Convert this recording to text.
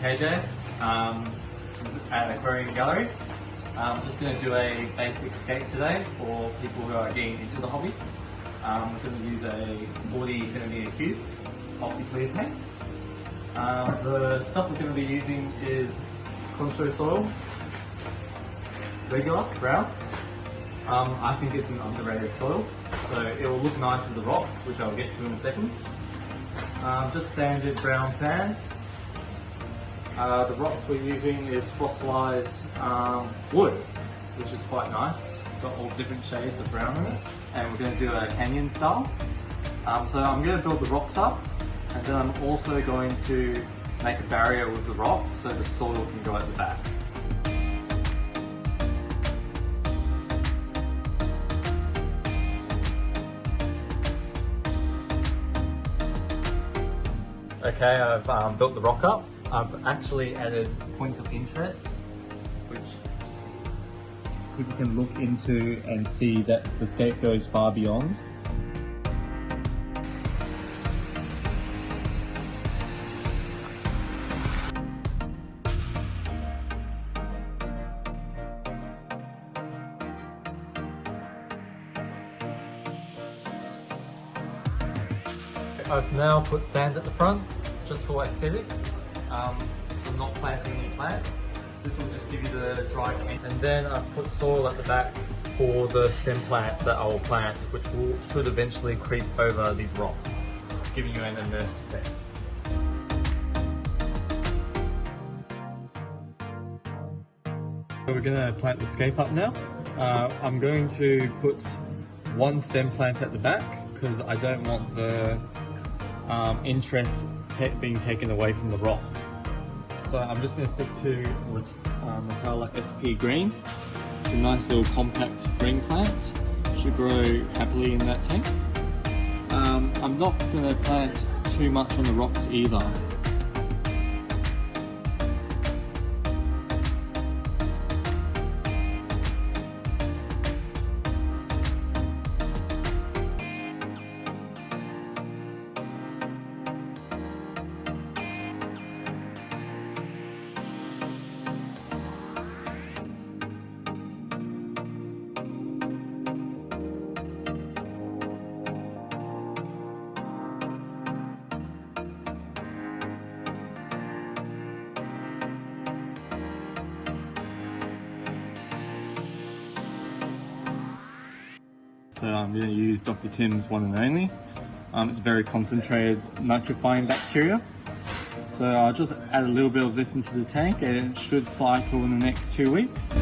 KJ at Aquarium Gallery. I'm just going to do a basic scape today for people who are getting into the hobby. We're going to use a 40cm cube optically tank. The stuff we're going to be using is concho soil, regular, brown. I think it's an underrated soil, so it will look nice with the rocks, which I'll get to in a second. Just standard brown sand. The rocks we're using is fossilized wood, which is quite nice. Got all different shades of brown in it, and we're going to do a canyon style. So I'm going to build the rocks up, and then I'm also going to make a barrier with the rocks so the soil can go at the back. Okay, I've built the rock up. I've actually added points of interest, which people can look into and see that the scape goes far beyond. I've now put sand at the front, just for aesthetics. I'm not planting any plants. This will just give you the dry cane. And then I've put soil at the back for the stem plants that I will plant, which should eventually creep over these rocks, giving you an immersed effect. So we're going to plant the scape up now. I'm going to put one stem plant at the back because I don't want the interest being taken away from the rock. So I'm just going to stick to Metalla SP Green. It's a nice little compact green plant. Should grow happily in that tank. I'm not going to plant too much on the rocks either. So I'm going to use Dr. Tim's one and only. It's very concentrated nitrifying bacteria. So I'll just add a little bit of this into the tank and it should cycle in the next 2 weeks.